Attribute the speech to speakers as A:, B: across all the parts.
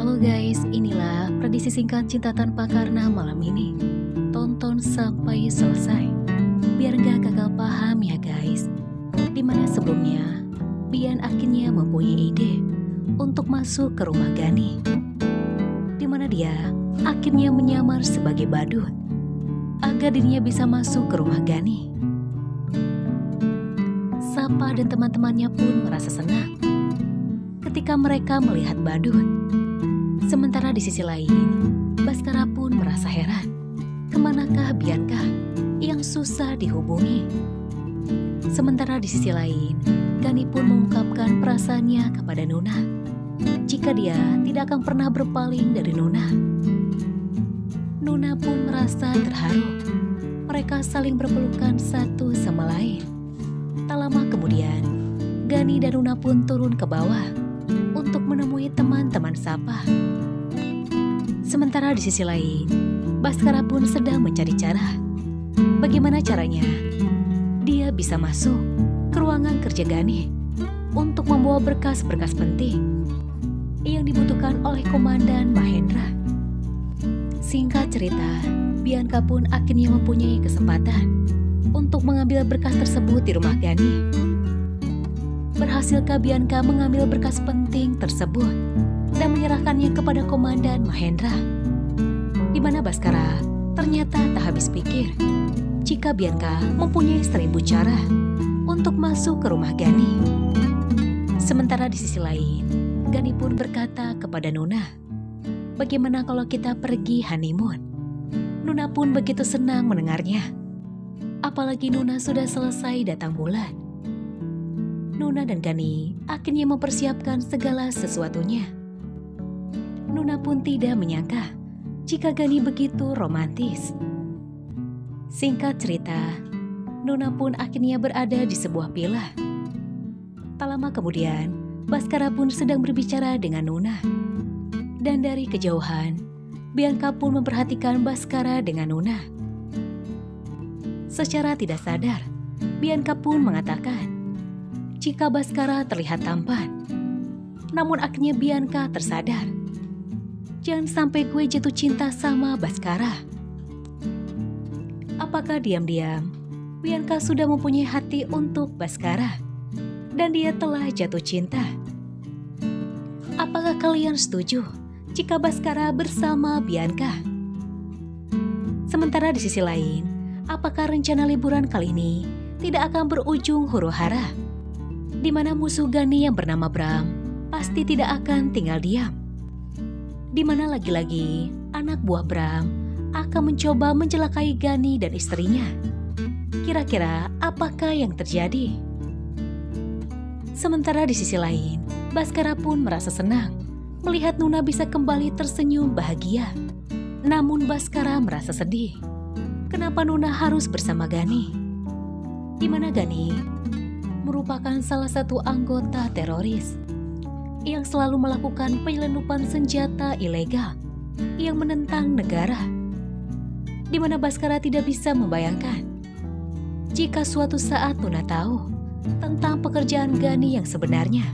A: Halo guys, inilah prediksi singkat Cinta Tanpa Karena malam ini. Tonton sampai selesai, biar gak gagal paham ya guys. Dimana sebelumnya, Bian akhirnya mempunyai ide untuk masuk ke rumah Gani. Dimana dia akhirnya menyamar sebagai badut, agar dirinya bisa masuk ke rumah Gani. Sapa dan teman-temannya pun merasa senang ketika mereka melihat badut. Sementara di sisi lain, Baskara pun merasa heran, kemanakah Bianca yang susah dihubungi. Sementara di sisi lain, Gani pun mengungkapkan perasaannya kepada Nuna, jika dia tidak akan pernah berpaling dari Nuna. Nuna pun merasa terharu, mereka saling berpelukan satu sama lain. Tak lama kemudian, Gani dan Nuna pun turun ke bawah untuk menemui teman-teman Sapa. Sementara di sisi lain, Baskara pun sedang mencari cara. Bagaimana caranya dia bisa masuk ke ruangan kerja Gani untuk membawa berkas-berkas penting yang dibutuhkan oleh Komandan Mahendra. Singkat cerita, Bianca pun akhirnya mempunyai kesempatan untuk mengambil berkas tersebut di rumah Gani. Berhasilkah Bianca mengambil berkas penting tersebut dan menyerahkannya kepada Komandan Mahendra? Di mana Baskara ternyata tak habis pikir jika Bianca mempunyai 1000 cara untuk masuk ke rumah Gani. Sementara di sisi lain, Gani pun berkata kepada Nuna, "Bagaimana kalau kita pergi honeymoon?" Nuna pun begitu senang mendengarnya. Apalagi Nuna sudah selesai datang bulan. Nuna dan Gani akhirnya mempersiapkan segala sesuatunya. Nuna pun tidak menyangka jika Gani begitu romantis. Singkat cerita, Nuna pun akhirnya berada di sebuah villa. Tak lama kemudian, Baskara pun sedang berbicara dengan Nuna. Dan dari kejauhan, Bianca pun memperhatikan Baskara dengan Nuna. Secara tidak sadar, Bianca pun mengatakan jika Baskara terlihat tampan. Namun akhirnya Bianca tersadar, jangan sampai gue jatuh cinta sama Baskara. Apakah diam-diam Bianca sudah mempunyai hati untuk Baskara dan dia telah jatuh cinta? Apakah kalian setuju jika Baskara bersama Bianca? Sementara di sisi lain, apakah rencana liburan kali ini tidak akan berujung huru-hara? Di mana musuh Gani yang bernama Bram pasti tidak akan tinggal diam. Di mana lagi-lagi anak buah Bram akan mencoba mencelakai Gani dan istrinya. Kira-kira apakah yang terjadi? Sementara di sisi lain, Baskara pun merasa senang melihat Nuna bisa kembali tersenyum bahagia. Namun Baskara merasa sedih. Kenapa Nuna harus bersama Gani? Di mana Gani merupakan salah satu anggota teroris yang selalu melakukan penyelundupan senjata ilegal yang menentang negara. Di mana Baskara tidak bisa membayangkan jika suatu saat Nuna tahu tentang pekerjaan Gani yang sebenarnya.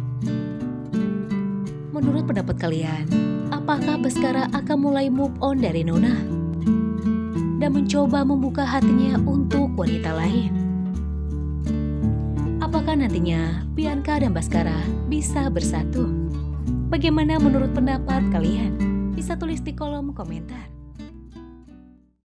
A: Menurut pendapat kalian, apakah Baskara akan mulai move on dari Nuna dan mencoba membuka hatinya untuk wanita lain? Apakah nantinya Bianca dan Baskara bisa bersatu? Bagaimana menurut pendapat kalian? Bisa tulis di kolom komentar.